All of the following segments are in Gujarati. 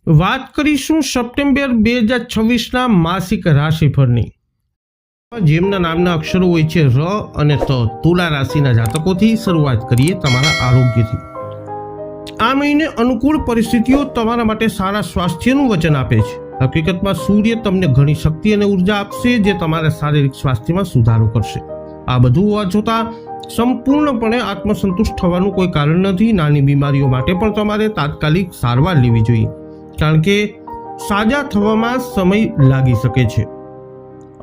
વાત કરીશું સપ્ટેમ્બર 2026ના માસિક રાશિફળની। જેમના નામના અક્ષરો હોય છે ર અને ત, તુલા રાશિના જાતકોથી શરૂઆત કરીએ તમારા આરોગ્યથી। આ મહિને અનુકૂળ પરિસ્થિતિઓ તમારા માટે સારા સ્વાસ્થ્યનું વચન આપે છે। હકીકતમાં સૂર્ય તમને ઘણી શક્તિ અને ઉર્જા આપશે જે તમારા શારીરિક સ્વાસ્થ્યમાં સુધારો કરશે। આ બધું હોવા છતાં સંપૂર્ણપણે આત્મસંતુષ્ટ થવાનું કોઈ કારણ નથી। નાની બીમારીઓ માટે પણ તમારે તાત્કાલિક સારવાર લેવી જોઈએ, કારણ કે સાજા થવામાં સમય લાગી શકે છે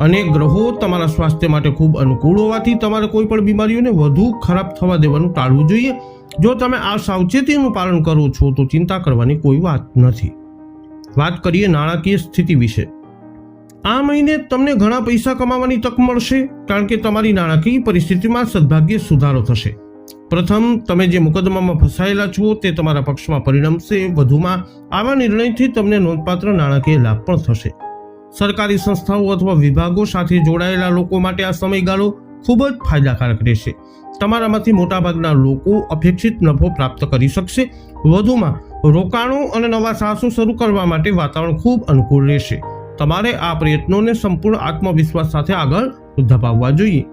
અને ગ્રહો તમારા સ્વાસ્થ્ય માટે ખૂબ અનુકૂળ હોવાથી તમારે કોઈ પણ બીમારીઓને વધુ ખરાબ થવા દેવાનું ટાળવું જોઈએ। જો તમે આ સાવચેતીનું પાલન કરો છો તો ચિંતા કરવાની કોઈ વાત નથી। વાત કરીએ નાણાકીય સ્થિતિ વિશે। આ મહિને તમને ઘણા પૈસા કમાવાની તક મળશે, કારણ કે તમારી નાણાકીય પરિસ્થિતિમાં સદભાગ્ય સુધારો થશે। પ્રથમ, તમે જે મુકદ્દમામાં ફસાયેલા છો તે તમારા પક્ષમાં પરિણમશે। વધુમાં આવા નિર્ણયથી તમને નોંધપાત્ર નાણાકીય લાભ પણ થશે। સરકારી સંસ્થાઓ અથવા વિભાગો સાથે જોડાયેલા લોકો માટે આ સમયગાળો ખૂબ જ ફાયદાકારક રહેશે। તમારામાંથી મોટાભાગના લોકો અપેક્ષિત નફો પ્રાપ્ત કરી શકશે। વધુમાં રોકાણો અને નવા સાહસો શરૂ કરવા માટે વાતાવરણ ખૂબ અનુકૂળ રહેશે। તમારે આ પ્રયત્નોને સંપૂર્ણ આત્મવિશ્વાસ સાથે આગળ ધપાવવા જોઈએ।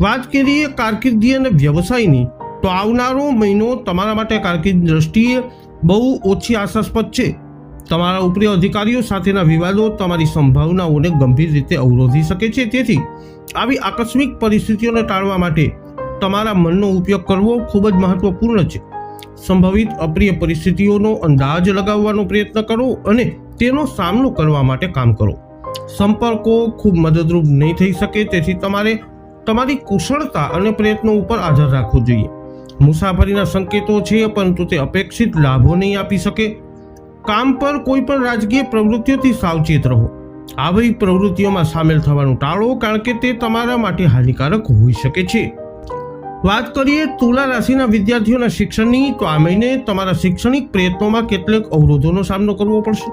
વાત કરીએ કારકિર્દી અને વ્યવસાયની, તો આવનારો મહિનો તમારા માટે કારકિર્દી દ્રષ્ટિએ બહુ ઓછી આશાસ્પદ છે। તમારા ઉપરી અધિકારીઓ સાથેના વિવાદો તમારી સંભાવનાઓને ગંભીર રીતે અવરોધી શકે છે। તેથી આવી આકસ્મિક પરિસ્થિતિઓને ટાળવા માટે તમારા મનનો ઉપયોગ કરવો ખૂબ જ મહત્વપૂર્ણ છે। સંભવિત અપ્રિય પરિસ્થિતિઓનો અંદાજ લગાવવાનો પ્રયત્ન કરો અને તેનો સામનો કરવા માટે કામ કરો। સંપર્કો ખૂબ મદદરૂપ નહીં થઈ શકે, તેથી તમારે તમારી કુશળતા અને પ્રયત્નો ઉપર આધાર રાખવો જોઈએ। મુસાફરીના સંકેતો છે, પરંતુ તે અપેક્ષિત લાભો નહીં આપી શકે। કામ પર કોઈ પણ રાજકીય પ્રવૃત્તિઓથી સાવચેત રહો। આવી પ્રવૃત્તિઓમાં સામેલ થવાનું ટાળો, કારણ કે તે તમારા માટે હાનિકારક હોઈ શકે છે। વાત કરીએ તુલા રાશિના વિદ્યાર્થીઓના શિક્ષણની, તો આ મહિને તમારા શૈક્ષણિક પ્રયત્નોમાં કેટલાક અવરોધોનો સામનો કરવો પડશે,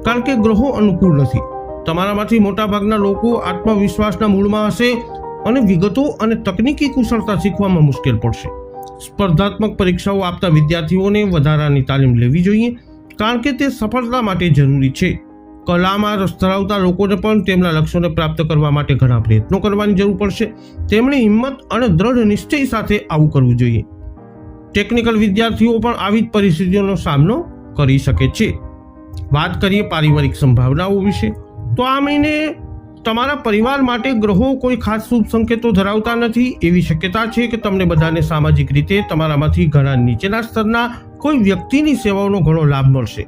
કારણ કે ગ્રહો અનુકૂળ નથી। તમારામાંથી મોટાભાગના લોકો આત્મવિશ્વાસના મૂળમાં હશે અને વિગતો અને તકનીકી કુશળતા શીખવામાં મુશ્કેલ પડશે। સ્પર્ધાત્મક પરીક્ષાઓ આપતા વિદ્યાર્થીઓને વધારાની તાલીમ લેવી જોઈએ, કારણ કે તે સફળતા માટે જરૂરી છે। કલામાં રસ ધરાવતા લોકોને પણ તેમના લક્ષ્યોને પ્રાપ્ત કરવા માટે ઘણા પ્રયત્નો કરવાની જરૂર પડશે। તેમણે હિંમત અને દ્રઢ નિશ્ચય સાથે આવું કરવું જોઈએ। ટેકનિકલ વિદ્યાર્થીઓ પણ આવી જ પરિસ્થિતિઓનો સામનો કરી શકે છે। વાત કરીએ પારિવારિક સંભાવનાઓ વિશે, તો આ મહિને તમારા પરિવાર માટે ગ્રહો કોઈ ખાસ શુભ સંકેતો ધરાવતા નથી। એવી શક્યતા છે કે તમને બધાને સામાજિક રીતે તમારામાંથી ઘણા નીચેના સ્તરના કોઈ વ્યક્તિની સેવાઓનો ઘણો લાભ મળશે।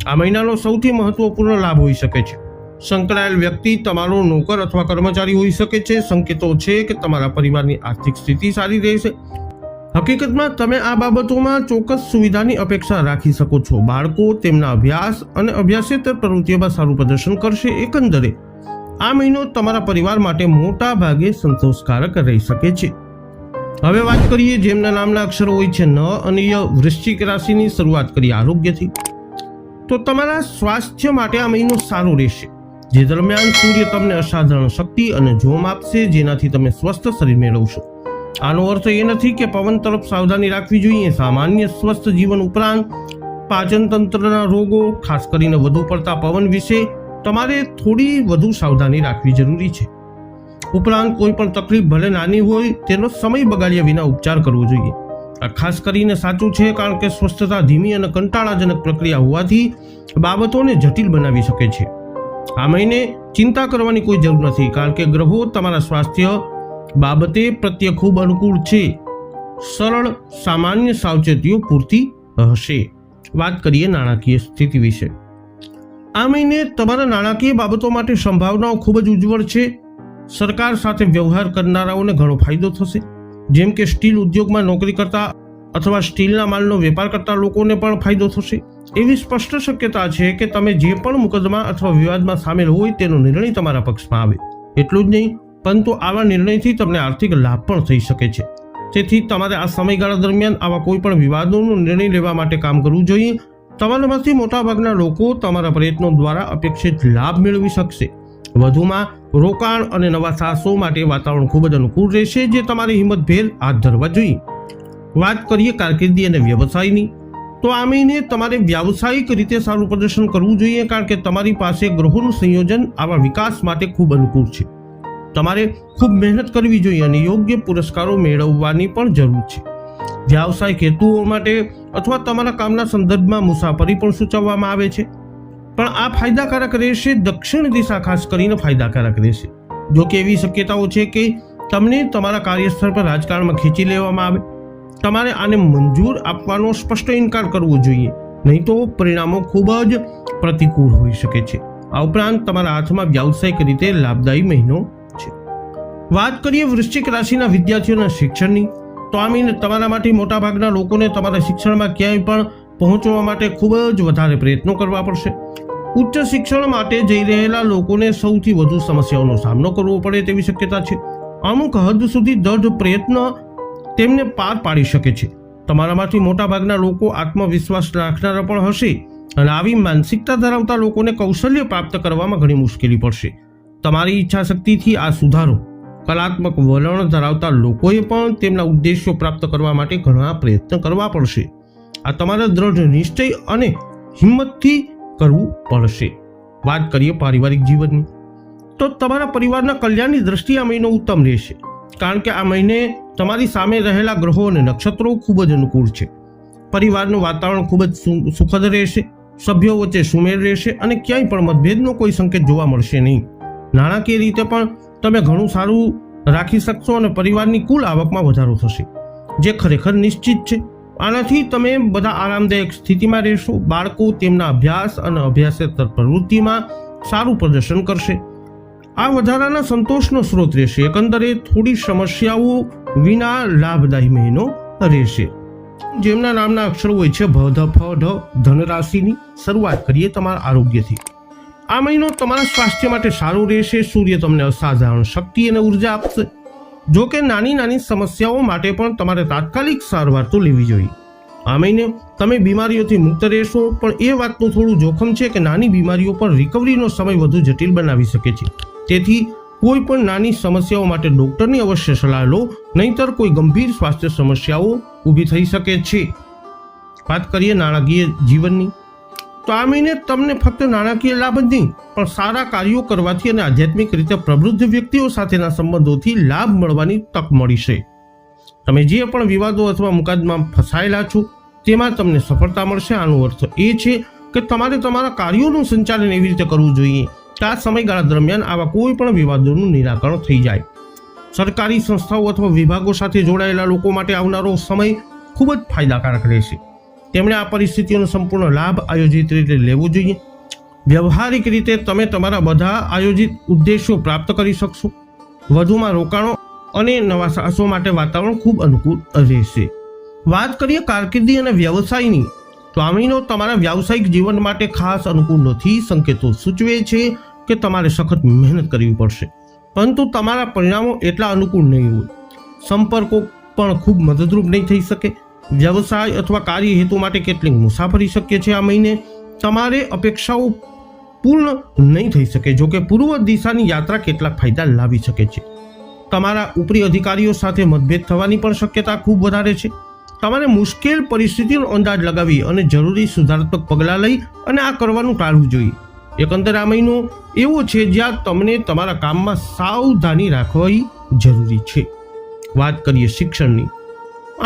આ મહિનાનો સૌથી મહત્વપૂર્ણ લાભ હોઈ શકે છે। સંકળાયેલ વ્યક્તિ તમારો નોકર અથવા કર્મચારી હોઈ શકે છે। સંકેતો છે કે તમારા પરિવારની આર્થિક સ્થિતિ સારી રહેશે। હકીકતમાં તમે આ બાબતોમાં ચોક્કસ સુવિધાની અપેક્ષા રાખી શકો છો। બાળકો તેમના અભ્યાસ અને અભ્યાસેતર પ્રવૃત્તિઓમાં સારું પ્રદર્શન કરશે। એકંદરે આ મહિનો તમારા પરિવાર માટે મોટા ભાગે સંતોષકારક રહી શકે છે। હવે વાત કરીએ જેમના નામના અક્ષરો હોય છે ન અને ય, વૃશ્ચિક રાશિની। શરૂઆત કરીએ આરોગ્યથી, તો તમારા સ્વાસ્થ્ય માટે આ મહિનો સારો રહેશે, જે દરમિયાન સૂર્ય તમને અસાધારણ શક્તિ અને જોમ આપશે, જેનાથી તમે સ્વસ્થ શરીર મેળવશો। આનો અર્થ એ નથી કે પવન તરફ સાવધાની રાખવી જોઈએ। સામાન્ય સ્વસ્થ જીવન ઉપરાંત પાચન તંત્રના રોગો, ખાસ કરીને વધુ પડતા પવન વિશે તમારે થોડી વધુ સાવધાની રાખવી જરૂરી છે। ઉપરાંત કોઈ પણ તકલીફ ભલે નાની હોય તેનો સમય બગાડ્યા વિના ઉપચાર કરવો જોઈએ। આ ખાસ કરીને સાચું છે, કારણ કે સ્વસ્થતા ધીમી અને કંટાળાજનક પ્રક્રિયા હોવાથી બાબતોને જટિલ બનાવી શકે છે। આ મહિને ચિંતા કરવાની કોઈ જરૂર નથી, કારણ કે ગ્રહો તમારા સ્વાસ્થ્ય બાબતે પ્રત્યે ખૂબ અનુકૂળ છે। સરળ સામાન્ય સાવચેતીઓ પૂરતી હશે। વાત કરીએ નાણાકીય સ્થિતિ વિશે। આ મહિને તમારા નાણાકીય બાબતો માટે સંભાવનાઓ ખૂબ જ ઉજ્જવળ છે। સરકાર સાથે વ્યવહાર કરનારાઓને ઘણો ફાયદો થશે, જેમ કે સ્ટીલ ઉદ્યોગમાં નોકરી કરતા અથવા સ્ટીલના માલનો વેપાર કરતા લોકોને પણ ફાયદો થશે। એવી સ્પષ્ટ શક્યતા છે કે તમે જે પણ મુકદ્દમા અથવા વિવાદમાં સામેલ હોય તેનો નિર્ણય તમારા પક્ષમાં આવે। એટલું જ નહીં, પરંતુ આવા નિર્ણયથી તમને આર્થિક લાભ પણ થઈ શકે છે। તેથી તમારે આ સમયગાળા દરમિયાન આવા કોઈ પણ વિવાદોનો નિર્ણય લેવા માટે કામ કરવું જોઈએ। તમારામાંથી મોટાભાગના લોકો તમારા પ્રયત્નો દ્વારા અપેક્ષિત લાભ મેળવી શકશે। વધુમાં રોકાણ અને નવા સાહસો માટે વાતાવરણ ખૂબ જ અનુકૂળ રહેશે, જે તમારે હિંમતભેર હાથ ધરવા જોઈએ। વાત કરીએ કારકિર્દી અને વ્યવસાયની, તો આ મહિને તમારે વ્યાવસાયિક રીતે સારું પ્રદર્શન કરવું જોઈએ, કારણ કે તમારી પાસે ગ્રહોનું સંયોજન આવા વિકાસ માટે ખૂબ અનુકૂળ છે. તમારે ખૂબ મહેનત કરવી જોઈએ અને યોગ્ય પુરસ્કારો મેળવવાની પણ જરૂર છે. વ્યાવસાયિક હેતુઓ માટે અથવા તમારા કામના સંદર્ભમાં મુસાફરી પણ સૂચવવામાં આવે છે, પણ આ ફાયદાકારક રહેશે. દક્ષિણ દિશા ખાસ કરીને ફાયદાકારક રહેશે. જો કે એવી શક્યતાઓ છે કે તમને તમારા કાર્યસ્થળ પર રાજકારણમાં ખેંચી લેવામાં આવે. તમારે આને મંજૂર આપવાનો સ્પષ્ટ ઇનકાર કરવો જોઈએ, નહીં તો પરિણામો ખૂબ જ પ્રતિકૂળ હોઈ શકે છે. આ ઉપરાંત તમારા હાથમાં વ્યાવસાયિક રીતે લાભદાયી મહિનો છે. વાત કરીએ વૃશ્ચિક રાશિના વિદ્યાર્થીઓના શિક્ષણની, તો આ મહિને તમારા માટે મોટાભાગના લોકોને તમારા શિક્ષણમાં ક્યાંય પણ પહોંચવા માટે ખૂબ જ વધારે પ્રયત્નો કરવા પડશે. ઉચ્ચ શિક્ષણ માટે જઈ રહેલા લોકોને સૌથી વધુ સમસ્યાઓનો સામનો કરવો પડે તેવી શક્યતા છે. અમુક હદ સુધી દૃઢ પ્રયત્ન તેમને પાર પાડી શકે છે. તમારામાંથી મોટાભાગના લોકો આત્મવિશ્વાસ રાખનારા પણ હશે અને આવી માનસિકતા ધરાવતા લોકોને કૌશલ્ય પ્રાપ્ત કરવામાં ઘણી મુશ્કેલી પડશે. તમારી ઈચ્છા શક્તિથી આ સુધારો. કલાત્મક વલણ ધરાવતા લોકોએ પણ તેમના ઉદ્દેશ્યો પ્રાપ્ત કરવા માટે ઘણા પ્રયત્ન કરવા પડશે. આ તમારા દ્રઢ નિશ્ચય અને હિંમતથી કરવું પડશે. વાત કરીએ પારિવારિક જીવનની, તો તમારા પરિવારના કલ્યાણની દ્રષ્ટિએ આ મહિનો ઉત્તમ રહેશે, કારણ કે આ મહિને તમારી સામે રહેલા ગ્રહો અને નક્ષત્રો ખૂબ જ અનુકૂળ છે. પરિવારનું વાતાવરણ ખૂબ જ સુખદ રહેશે. સભ્યો વચ્ચે સુમેળ રહેશે અને ક્યાંય પણ મતભેદનો કોઈ સંકેત જોવા મળશે નહીં. નાણાકીય રીતે પણ તમે ઘણું સારું રાખી શકશો અને પરિવારની કુલ આવકમાં વધારો થશે, જે ખરેખર નિશ્ચિત છે. આનાથી તમે બધા આરામદાયક સ્થિતિમાં રહેશો. બાળકો તેમના અભ્યાસ અને અભ્યાસેતર પ્રવૃત્તિમાં સારું પ્રદર્શન કરશે. આ વધારાના સંતોષનો સ્ત્રોત રહેશે. એકંદરે થોડી સમસ્યાઓ વિના લાભદાયી મહિનો રહેશે. જેમના નામના અક્ષરો હોય છે ભ, ધ, ફ, ઢ, ધન રાશિની શરૂઆત કરીએ તમારા આરોગ્યથી. આ મહિનો તમારા સ્વાસ્થ્ય માટે સારો રહેશે. સૂર્ય તમને અસાધારણ શક્તિ અને ઉર્જા આપશે. જો કે નાની નાની સમસ્યાઓ માટે પણ તમારે તાત્કાલિક સારવાર તો લેવી જોઈએ. આ મહિને તમે બીમારીઓથી મુક્ત રહેશો, પણ એ વાતનું થોડું જોખમ છે કે નાની બીમારીઓ પર રિકવરીનો સમય વધુ જટિલ બનાવી શકે છે. તેથી કોઈ પણ નાની સમસ્યાઓ માટે ડોક્ટરની અવશ્ય સલાહ લો, નહીંતર કોઈ ગંભીર સ્વાસ્થ્ય સમસ્યાઓ ઊભી થઈ શકે છે. વાત કરીએ નાણાકીય જીવનની, તો આ મહિને તમને ફક્ત નાણાકીય લાભ જ નહીં, પણ સારા કાર્યો કરવાથી અને આધ્યાત્મિક રીતે પ્રબુદ્ધ વ્યક્તિઓ સાથેના સંબંધોથી લાભ મળવાની તક મળશે. તમે જે પણ વિવાદો અથવા મુકદ્દમામાં ફસાયેલા છો તેમાં તમને સફળતા મળશે. આનો અર્થ એ છે કે તમારે તમારા કાર્યોનું સંચાલન એવી રીતે કરવું જોઈએ કે આ સમયગાળા દરમિયાન આવા કોઈ પણ વિવાદોનું નિરાકરણ થઈ જાય. સરકારી સંસ્થાઓ અથવા વિભાગો સાથે જોડાયેલા લોકો માટે આવનારો સમય ખૂબ જ ફાયદાકારક રહેશે. તેમણે આ પરિસ્થિતિઓનો સંપૂર્ણ લાભ આયોજિત રીતે લેવો જોઈએ. વ્યવહારિક રીતે તમે તમારા બધા આયોજિત ઉદ્દેશો પ્રાપ્ત કરી શકશો. વધુમાં રોકાણો અને નવા સાહસો માટે વાતાવરણ ખૂબ અનુકૂળ રહેશે. વાત કરીએ કારકિર્દી અને વ્યવસાયની, તો આ મહિનો તમારા વ્યાવસાયિક જીવન માટે ખાસ અનુકૂળ નથી. સંકેતો સૂચવે છે કે તમારે સખત મહેનત કરવી પડશે, પરંતુ તમારા પરિણામો એટલા અનુકૂળ નહીં હોય. સંપર્કો પણ ખૂબ મદદરૂપ નહીં થઈ શકે. વ્યવસાય અથવા કાર્ય હેતુ માટે કેટલીક મુસાફરી શક્ય છે. આ મહિને તમારે અપેક્ષાઓ પૂર્ણ નહીં થઈ શકે. જો કે પૂર્વ દિશાની યાત્રા કેટલાક ફાયદા લાવી શકે છે. તમારા ઉપરી અધિકારીઓ સાથે મતભેદ થવાની પણ શક્યતા ખૂબ વધારે છે. તમારે મુશ્કેલ પરિસ્થિતિનો અંદાજ લગાવી અને જરૂરી સુધારાત્મક પગલાં લઈ અને આ કરવાનું ટાળવું જોઈએ. એકંદર આ મહિનો એવો છે જ્યાં તમને તમારા કામમાં સાવધાની રાખવી જરૂરી છે. વાત કરીએ શિક્ષણની,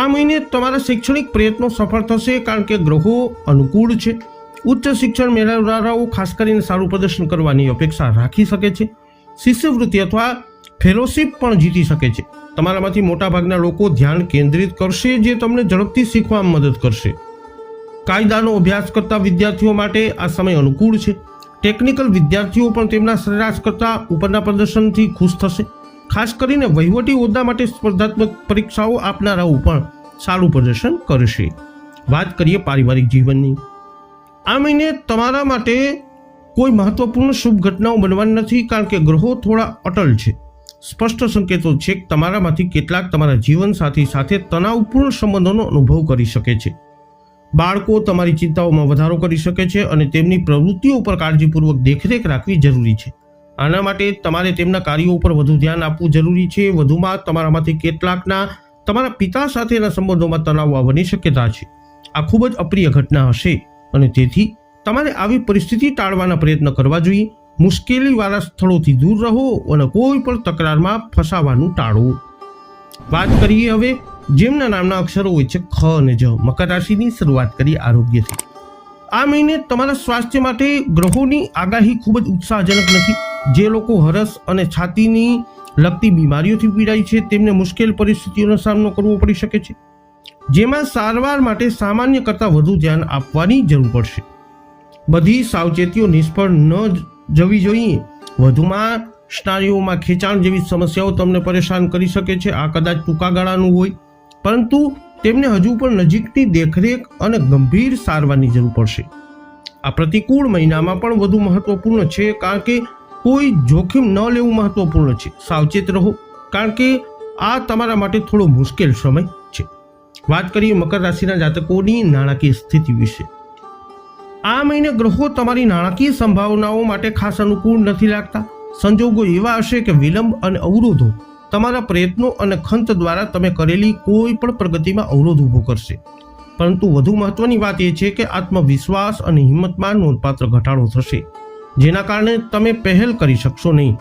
આ મહિને તમારા શૈક્ષણિક પ્રયત્નો સફળ થશે, કારણ કે ગ્રહો અનુકૂળ છે. ઉચ્ચ શિક્ષણ મેળવનારાઓ ખાસ કરીને સારું પ્રદર્શન કરવાની અપેક્ષા રાખી શકે છે. શિષ્યવૃત્તિ અથવા ફેલોશિપ પણ જીતી શકે છે. તમારામાંથી મોટાભાગના લોકો ધ્યાન કેન્દ્રિત કરશે, જે તમને ઝડપથી શીખવામાં મદદ કરશે. કાયદાનો અભ્યાસ કરતા વિદ્યાર્થીઓ માટે આ સમય અનુકૂળ છે. ટેકનિકલ વિદ્યાર્થીઓ પણ તેમના સરેરાશ કરતાં ઉપરના પ્રદર્શનથી ખુશ થશે. ખાસ કરીને વહીવટી હોદ્દા માટે સ્પર્ધાત્મક પરીક્ષાઓ આપનારાઓ પણ સારું પ્રદર્શન કરશે. વાત કરીએ પારિવારિક જીવનની, આ મહિને તમારા માટે કોઈ મહત્વપૂર્ણ શુભ ઘટનાઓ બનવાની નથી, કારણ કે ગ્રહો થોડા અટલ છે. સ્પષ્ટ સંકેતો છે કે તમારામાંથી કેટલાક તમારા જીવનસાથી સાથે તણાવપૂર્ણ સંબંધોનો અનુભવ કરી શકે છે. બાળકો તમારી ચિંતાઓમાં વધારો કરી શકે છે અને તેમની પ્રવૃત્તિઓ પર કાળજીપૂર્વક દેખરેખ રાખવી જરૂરી છે. આના માટે તમારે તેમના કાર્યો ઉપર વધુ ધ્યાન આપવું જરૂરી છે. વધુમાં તમારામાંથી કેટલાકના તમારા પિતા સાથેના સંબંધોમાં તણાવ આવવાની શક્યતા છે. આ ખૂબ જ અપ્રિય ઘટના હશે અને તેથી તમારે આવી પરિસ્થિતિ ટાળવાના પ્રયત્ન કરવા જોઈએ. મુશ્કેલીવાળા સ્થળોથી દૂર રહો અને કોઈ પણ તકરારમાં ફસાવાનું ટાળો. વાત કરીએ હવે જેમના નામના અક્ષરો હોય છે ખ અને જ. મકર રાશિની શરૂઆત કરીએ આરોગ્યથી. આ મહિને તમારા સ્વાસ્થ્ય માટે ગ્રહોની આગાહી ખૂબ જ ઉત્સાહજનક નથી. જે લોકો હરસ અને છાતીની લગતી બીમારીઓથી પીડાય છે તેમને મુશ્કેલ પરિસ્થિતિઓનો સામનો કરવો પડી શકે છે, જેમાં સારવાર માટે સામાન્ય કરતાં વધુ ધ્યાન આપવાની જરૂર પડશે. બધી સાવચેતીઓ નિષ્ફળ ન જવી જોઈએ. વધુમાં સ્નાયુઓમાં ખેંચાણ જેવી સમસ્યાઓ તમને પરેશાન કરી શકે છે. આ કદાચ ટૂંકા ગાળાનું હોય, પરંતુ તેમને હજુ પણ નજીકની દેખરેખ અને ગંભીર સારવારની જરૂર પડશે. આ પ્રતિકૂળ મહિનામાં પણ વધુ મહત્વપૂર્ણ છે, કારણ કે કોઈ જોખમ ન લેવું મહત્વપૂર્ણ છે. સાવચેત રહો, કારણ કે આ તમારા માટે થોડો મુશ્કેલ સમય છે. વાત કરીએ મકર રાશિના જાતકોની નાણાકીય સ્થિતિ વિશે. આ મહિને ગ્રહો તમારી નાણાકીય સંભાવનાઓ માટે ખાસ અનુકૂળ નથી લાગતા. સંજોગો એવા હશે કે વિલંબ અને અવરોધો તમારા પ્રયત્નો અને ખંત દ્વારા તમે કરેલી કોઈ પણ પ્રગતિમાં અવરોધ ઊભો કરશે. પરંતુ વધુ મહત્વની વાત એ છે કે આત્મવિશ્વાસ અને હિંમતમાં નોંધપાત્ર ઘટાડો થશે, જેના કારણે તમે પહેલ કરી શકશો નહીં.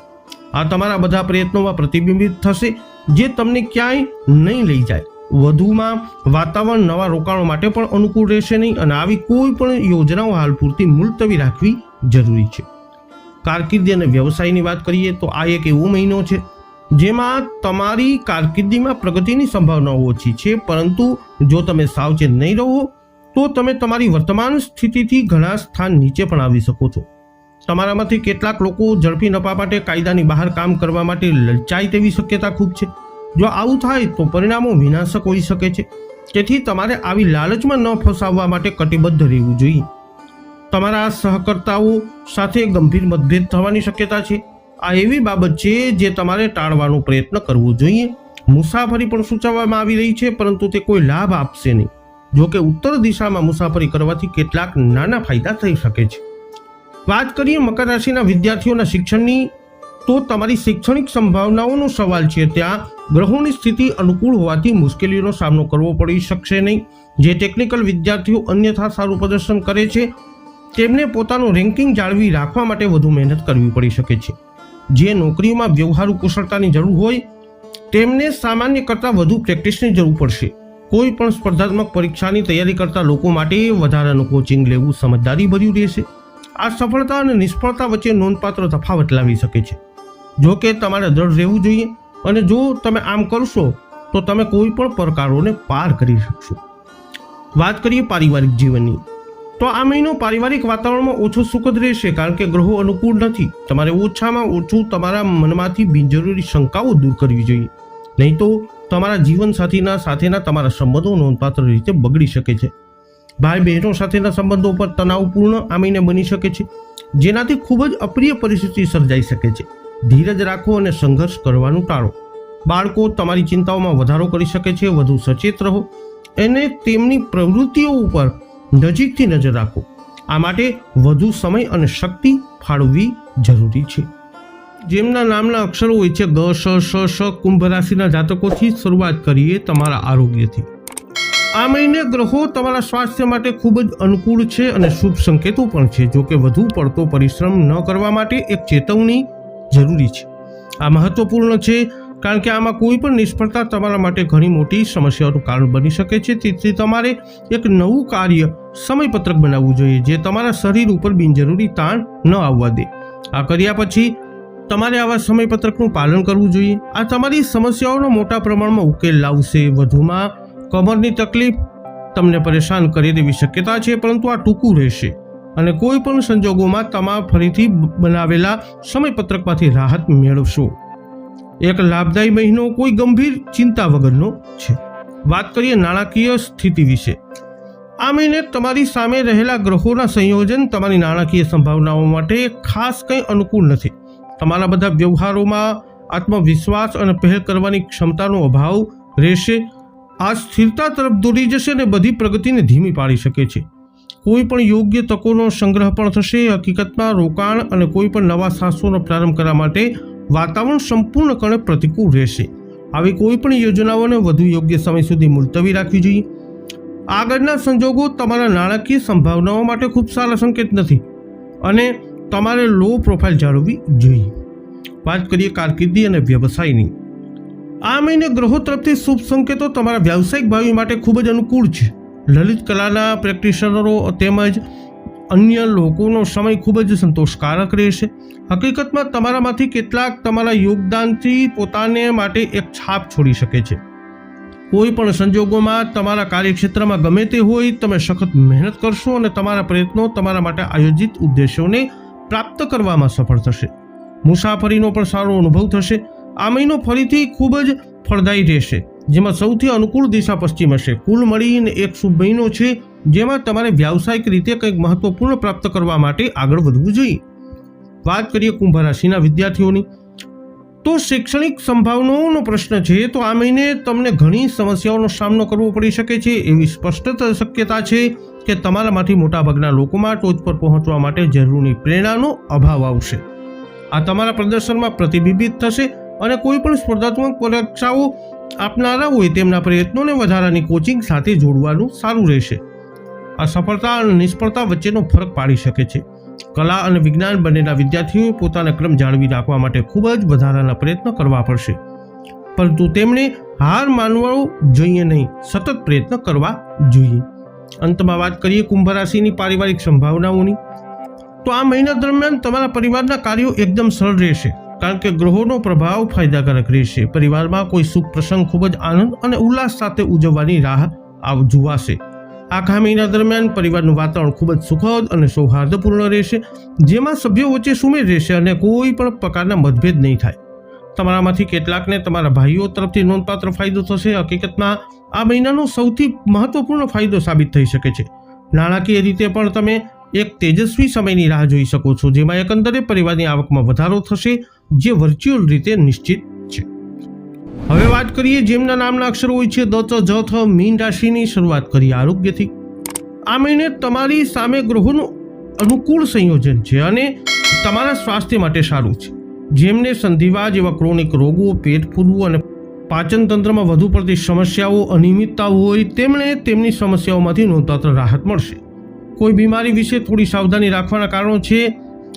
આ તમારા બધા પ્રયત્નોમાં પ્રતિબિંબિત થશે, જે તમને ક્યાંય નહીં લઈ જાય. વધુમાં વાતાવરણ નવા રોકાણો માટે પણ અનુકૂળ રહેશે નહીં અને આવી કોઈ પણ યોજનાઓ હાલ પૂરતી મુલતવી રાખવી જરૂરી છે. કારકિર્દી અને વ્યવસાયની વાત કરીએ તો આ એક એવો મહિનો છે જેમાં તમારી કારકિર્દીમાં પ્રગતિની સંભાવનાઓ ઓછી છે, પરંતુ જો તમે સાવચેત નહીં રહો તો તમે તમારી વર્તમાન સ્થિતિથી ઘણા સ્થાન નીચે પણ આવી શકો છો. તમારામાંથી કેટલાક લોકો ઝડપી નફા માટે કાયદાની બહાર કામ કરવા માટે લલચાય તેવી શક્યતા ખૂબ છે. જો આવું થાય તો પરિણામો વિનાશક હોઈ શકે છે, તેથી તમારે આવી લાલચમાં ન ફસાવવા માટે કટિબદ્ધ રહેવું જોઈએ. તમારા સહકર્તાઓ સાથે ગંભીર મતભેદ થવાની શક્યતા છે. આ એવી બાબત છે જે તમારે ટાળવાનો પ્રયત્ન કરવો જોઈએ. મુસાફરી પણ સૂચવવામાં આવી રહી છે, પરંતુ તે કોઈ લાભ આપશે નહીં. જો કે ઉત્તર દિશામાં મુસાફરી કરવાથી કેટલાક નાના ફાયદા થઈ શકે છે. વાત કરીએ મકર રાશિના વિદ્યાર્થીઓના શિક્ષણની, તો તમારી શૈક્ષણિક સંભાવનાઓનો સવાલ છે. ત્યાં ગ્રહોની સ્થિતિ અનુકૂળ હોવાથી મુશ્કેલીઓનો સામનો કરવો પડી શકશે નહીં. જે ટેકનિકલ વિદ્યાર્થીઓ અન્યથા સારું પ્રદર્શન કરે છે તેમને પોતાનું રેન્કિંગ જાળવી રાખવા માટે વધુ મહેનત કરવી પડી શકે છે. જે નોકરીઓમાં વ્યવહારુ કુશળતાની જરૂર હોય તેમને સામાન્ય કરતાં વધુ પ્રેક્ટિસની જરૂર પડશે. કોઈ પણ સ્પર્ધાત્મક પરીક્ષાની તૈયારી કરતા લોકો માટે વધારાનું કોચિંગ લેવું સમજદારી ભર્યું રહેશે. આ સફળતા અને નિષ્ફળતા વચ્ચે નોંધપાત્ર તફાવત લાવી શકે છે. જો કે તમારે દ્રઢ રહેવું જોઈએ, અને જો તમે આમ કરશો તો તમે કોઈ પણ પડકારોને પાર કરી શકશો. વાત કરીએ પારિવારિક જીવનની, તો આ મહિનો પારિવારિક વાતાવરણમાં ઓછો સુખદ રહેશે, કારણ કે ગ્રહો અનુકૂળ નથી. તમારે ઓછામાં ઓછું તમારા મનમાંથી બિનજરૂરી શંકાઓ દૂર કરવી જોઈએ, નહીં તો તમારા જીવનસાથીના સાથેના તમારા સંબંધો નોંધપાત્ર રીતે બગડી શકે છે. ભાઈ બહેનો સાથેના સંબંધો પર તણાવપૂર્ણ આ મહિને બની શકે છે, જેનાથી ખૂબ જ અપ્રિય પરિસ્થિતિ સર્જાઈ શકે છે. ધીરજ રાખો અને સંઘર્ષ કરવાનું ટાળો. બાળકો તમારી ચિંતાઓમાં વધારો કરી શકે છે. વધુ સચેત રહો અને તેમની પ્રવૃત્તિઓ ઉપર નજીકથી નજર રાખો. આ માટે વધુ સમય અને શક્તિ ફાળવવી જરૂરી છે. જેમના નામના અક્ષરો હોય છે ગ, શ, શ, શ. કુંભ રાશિના જાતકોથી શરૂઆત કરીએ તમારા આરોગ્યથી. આ મહિને ગ્રહો તમારા સ્વાસ્થ્ય માટે ખૂબ જ અનુકૂળ છે અને શુભ સંકેતો પણ છે. જો કે વધુ પડતો પરિશ્રમ ન કરવા માટે એક ચેતવણી જરૂરી છે. આ મહત્વપૂર્ણ છે, કારણ કે આમાં કોઈ પણ નિષ્ફળતા તમારા માટે ઘણી મોટી સમસ્યાઓનું કારણ બની શકે છે. તેથી તમારે એક નવું કાર્ય સમયપત્રક બનાવવું જોઈએ, જે તમારા શરીર ઉપર બિનજરૂરી તાણ ન આવવા દે. આ કર્યા પછી તમારે આવા સમયપત્રકનું પાલન કરવું જોઈએ. આ તમારી સમસ્યાઓનો મોટા પ્રમાણમાં ઉકેલ લાવશે. વધુમાં કમરની તકલીફ તમને પરેશાન કરે તેવી શક્યતા છે, પરંતુ આ ટૂંકું રહેશે અને કોઈ પણ સંજોગોમાં તમે ફરીથી બનાવેલા સમયપત્રકમાંથી રાહત મેળવશો. એક લાભદાયી મહિનો કોઈ ગંભીર ચિંતા વગરનો છે. વાત કરીએ નાણાકીય સ્થિતિ વિશે. આ મહિને તમારી સામે રહેલા ગ્રહોના સંયોજન તમારી નાણાકીય સંભાવનાઓ માટે ખાસ કંઈ અનુકૂળ નથી. તમારા બધા વ્યવહારોમાં આત્મવિશ્વાસ અને પહેલ કરવાની ક્ષમતાનો અભાવ રહેશે. આ સ્થિરતા તરફ દોરી જશે અને બધી પ્રગતિને ધીમી પાડી શકે છે. કોઈ પણ યોગ્ય તકોનો સંગ્રહ પણ થશે. હકીકતમાં રોકાણ અને કોઈ પણ નવા સાહસોનો પ્રારંભ કરવા માટે વાતાવરણ સંપૂર્ણપણે પ્રતિકૂળ રહેશે. આવી કોઈ પણ યોજનાઓને વધુ યોગ્ય સમય સુધી મુલતવી રાખવી જોઈએ. આગળના સંજોગો તમારા નાણાકીય સંભાવનાઓ માટે ખૂબ સારા સંકેત નથી અને તમારે લો પ્રોફાઇલ જાળવવી જોઈએ. વાત કરીએ કારકિર્દી અને વ્યવસાયની. આ મહિને ગ્રહો તરફથી શુભ સંકેતો તમારા વ્યાવસાયિક ભાવિ માટે ખૂબ જ અનુકૂળ છે. લલિત કલાના પ્રેક્ટિશનરો તેમજ અન્ય લોકોનો સમય ખૂબ જ સંતોષકારક રહેશે. હકીકતમાં તમારામાંથી કેટલાક તમારા યોગદાનથી પોતાને માટે એક છાપ છોડી શકે છે. કોઈ પણ સંજોગોમાં તમારા કાર્યક્ષેત્રમાં ગમે તે હોય, તમે સખત મહેનત કરશો અને તમારા પ્રયત્નો તમારા માટે આયોજિત ઉદ્દેશોને પ્રાપ્ત કરવામાં સફળ થશે. મુસાફરીનો પણ સારો અનુભવ થશે. આ મહિનો ફરીથી ખૂબ જ ફળદાયી રહેશે, જેમાં સૌથી અનુકૂળ દિશા પશ્ચિમ હશે. કુલ મળીને એક શુભ મહિનો છે, જેમાં તમારે વ્યાવસાયિક રીતે કંઈક મહત્વપૂર્ણ પ્રાપ્ત કરવા માટે આગળ વધવું જોઈએ. વાત કરીએ કુંભ રાશિના વિદ્યાર્થીઓની, તો શૈક્ષણિક સંભાવનાઓનો પ્રશ્ન છે. તો આ મહિને તમને ઘણી સમસ્યાઓનો સામનો કરવો પડી શકે છે. એવી સ્પષ્ટ શક્યતા છે કે તમારામાંથી મોટાભાગના લોકોમાં ટોચ પર પહોંચવા માટે જરૂરી પ્રેરણાનો અભાવ આવશે. આ તમારા પ્રદર્શનમાં પ્રતિબિંબિત થશે અને કોઈ પણ સ્પર્ધાત્મક પરીક્ષાઓ આપનારા હોય તેમના પ્રયત્નોને વધારાની કોચિંગ સાથે જોડવાનું સારું રહેશે. આ સફળતા અને નિષ્ફળતા વચ્ચેનો ફરક પાડી શકે છે. કલા અને વિજ્ઞાન બંનેના વિદ્યાર્થીઓએ પોતાના ક્રમ જાળવી રાખવા માટે ખૂબ જ વધારાના પ્રયત્ન કરવા પડશે, પરંતુ તેમણે હાર માનવો જોઈએ નહીં, સતત પ્રયત્ન કરવા જોઈએ. અંતમાં વાત કરીએ કુંભ રાશિની પારિવારિક સંભાવનાઓની, તો આ મહિના દરમિયાન તમારા પરિવારના કાર્યો એકદમ સરળ રહેશે, કારણ કે ગ્રહોનો પ્રભાવ ફાયદાકારક રહેશે. પરિવારમાં કોઈ શુભ પ્રસંગ ખૂબ જ આનંદ અને ઉલ્લાસ સાથે ઉજવવાની રાહ જોવાશે. આખા મહિના દરમિયાન પરિવારનું વાતાવરણ ખૂબ જ સુખદ અને સૌહાર્દપૂર્ણ રહેશે, જેમાં સભ્યો વચ્ચે સુમેળ રહેશે અને કોઈ પણ પ્રકારના મતભેદ નહીં થાય. તમારામાંથી કેટલાકને તમારા ભાઈઓ તરફથી નોંધપાત્ર ફાયદો થશે. હકીકતમાં આ મહિનાનો સૌથી મહત્વપૂર્ણ ફાયદો સાબિત થઈ શકે છે. નાણાકીય રીતે પણ તમે એક તેજસ્વી સમયની રાહ જોઈ શકો છો, જેમાં એકંદરે પરિવારની આવકમાં વધારો થશે, જે વર્ચ્યુઅલ રીતે નિશ્ચિત છે. હવે વાત કરીએ જેમના નામના અક્ષરો હોય છે દ, ચ, જ, થ, મીન રાશિની. શરૂઆત કરીએ આરોગ્યથી. આ મહિને તમારી સામે ગ્રહોનું અનુકૂળ સંયોજન છે અને તમારા સ્વાસ્થ્ય માટે સારું છે. જેમને સંધિવા જેવા ક્રોનિક રોગો, પેટ ફૂલવું અને પાચન તંત્રમાં વધુ પડતી સમસ્યાઓ, અનિયમિતતા હોય, તેમણે તેમની સમસ્યાઓમાંથી નોંધપાત્ર રાહત મળશે. કોઈ બીમારી વિશે થોડી સાવધાની રાખવાના કારણો છે.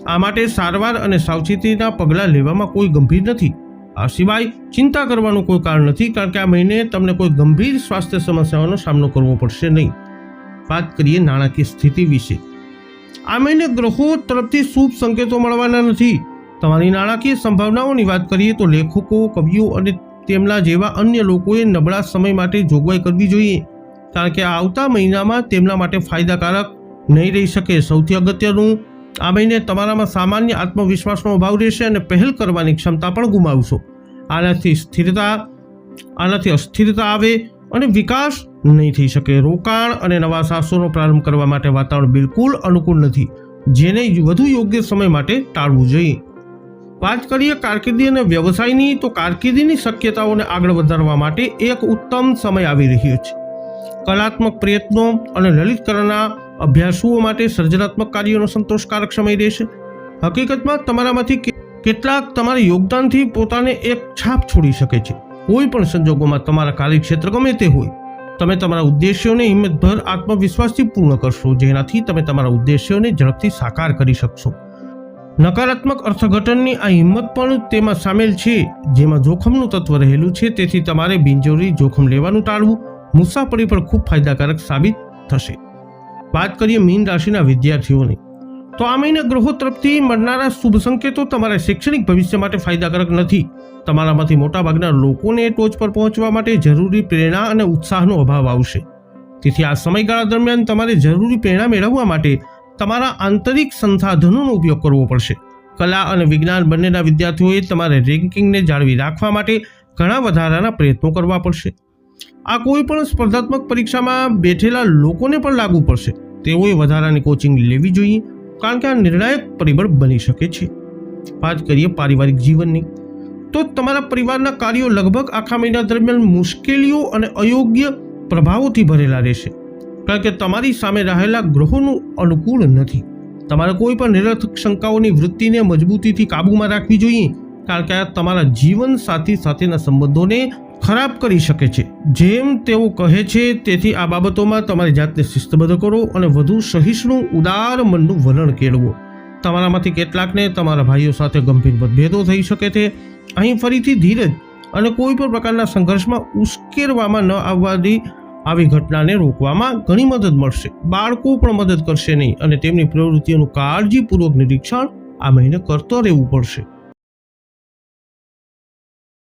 આ માટે સારવાર અને સાવચેતીના પગલાં લેવામાં કોઈ ગંભીર નથી. આ સિવાય ચિંતા કરવાનું કોઈ કારણ નથી, કારણ કે આ મહિને તમને કોઈ ગંભીર સ્વાસ્થ્ય સમસ્યાઓનો સામનો કરવો પડશે નહીં. વાત કરીએ નાણાકીય સ્થિતિ વિશે. આ મહિને ગ્રહો તરફથી શુભ સંકેતો મળવાના નથી. તમારી નાણાકીય સંભાવનાઓની વાત કરીએ તો લેખકો, કવિઓ અને તેમના જેવા અન્ય લોકોએ નબળા સમય માટે જોગવાઈ કરવી જોઈએ, કારણ કે આવતા મહિનામાં તેમના માટે ફાયદાકારક નહીં રહી શકે. સૌથી અગત્યનું, આ મહિને તમારામાં સામાન્ય આત્મવિશ્વાસનો અભાવ રહેશે અને પહેલ કરવાની ક્ષમતા પણ ગુમાવશો. આનાથી અસ્થિરતા આવે અને વિકાસ નહીં થઈ શકે. રોકાણ અને નવા સાહસોનો પ્રારંભ કરવા માટે વાતાવરણ બિલકુલ અનુકૂળ નથી, જેને વધુ યોગ્ય સમય માટે ટાળવું જોઈએ. વાત કરીએ કારકિર્દી અને વ્યવસાયની, તો કારકિર્દીની શક્યતાઓને આગળ વધારવા માટે એક ઉત્તમ સમય આવી રહ્યો છે. કલાત્મક પ્રયત્નો અને લલિત કલાના અભ્યાસુઓ માટે સર્જનાત્મક કાર્યોનો સંતોષકારક સમય રહેશે. હકીકતમાં તમારામાંથી કેટલાક તમારા યોગદાનથી પોતાને એક છાપ છોડી શકે છે. કોઈ પણ સંજોગોમાં તમારા કાર્યક્ષેત્ર ગમે તે હોય, તમે તમારા ઉદ્દેશ્યોને હિંમતભર આત્મવિશ્વાસથી પૂર્ણ કરશો, જેનાથી તમે તમારા ઉદ્દેશ્યોને ઝડપથી સાકાર કરી શકશો. નકારાત્મક અર્થઘટનની આ હિંમત પણ તેમાં સામેલ છે, જેમાં જોખમનું તત્વ રહેલું છે. તેથી તમારે બિનજરૂરી જોખમ લેવાનું ટાળવું મુસાફરી પર ખૂબ ફાયદાકારક સાબિત થશે. વાત કરીએ મીન રાશિના વિદ્યાર્થીઓની, તો આ મહિને ગ્રહો તરફથી મળનારા શુભ સંકેતો તમારા શૈક્ષણિક ભવિષ્ય માટે ફાયદાકારક નથી. તમારામાંથી મોટાભાગના લોકોને ટોચ પર પહોંચવા માટે જરૂરી પ્રેરણા અને ઉત્સાહનો અભાવ આવશે. તેથી આ સમયગાળા દરમિયાન તમારે જરૂરી પ્રેરણા મેળવવા માટે તમારા આંતરિક સંસાધનોનો ઉપયોગ કરવો પડશે. કલા અને વિજ્ઞાન બંનેના વિદ્યાર્થીઓએ તમારે રેન્કિંગને જાળવી રાખવા માટે ઘણા વધારાના પ્રયત્નો કરવા પડશે. આ કોઈ પણ સ્પર્ધાત્મક પરીક્ષામાં બેઠેલા લોકોને પણ લાગુ પડશે. તેઓએ વધારાની કોચિંગ લેવી જોઈએ, કારણ કે આ નિર્ણાયક પરિબળ બની શકે છે. વાત કરીએ પારિવારિક જીવનની, તો તમારા પરિવારના કાર્યો લગભગ આખા મહિના દરમિયાન મુશ્કેલીઓ અને અયોગ્ય પ્રભાવોથી ભરેલા રહેશે, કારણ કે તમારી સામે રહેલા ગ્રહોનું અનુકૂળ નથી. તમારે કોઈ પણ નિરર્થક શંકાઓની વૃત્તિને મજબૂતીથી કાબૂમાં રાખવી જોઈએ, કારણ કે આ તમારા જીવન સાથી સાથેના સંબંધોને ખરાબ કરી શકે છે. જેમ તેઓ કહે છે તેથી આ બાબતોમાં તમારી જાતને શિસ્તબદ્ધ કરો અને વધુ સહિષ્ણુ ઉદાર મનનું વલણ કેળવો. તમારામાંથી કેટલાકને તમારા ભાઈઓ સાથે ગંભીર મતભેદો થઈ શકે છે. અહીં ફરીથી ધીરજ અને કોઈ પણ પ્રકારના સંઘર્ષમાં ઉશ્કેરવામાં ન આવવાની આવી ઘટનાને રોકવામાં ઘણી મદદ મળશે. બાળકો પણ મદદ કરશે નહીં અને તેમની પ્રવૃત્તિઓનું કાળજીપૂર્વક નિરીક્ષણ આ મહિને કરતો રહેવું પડશે.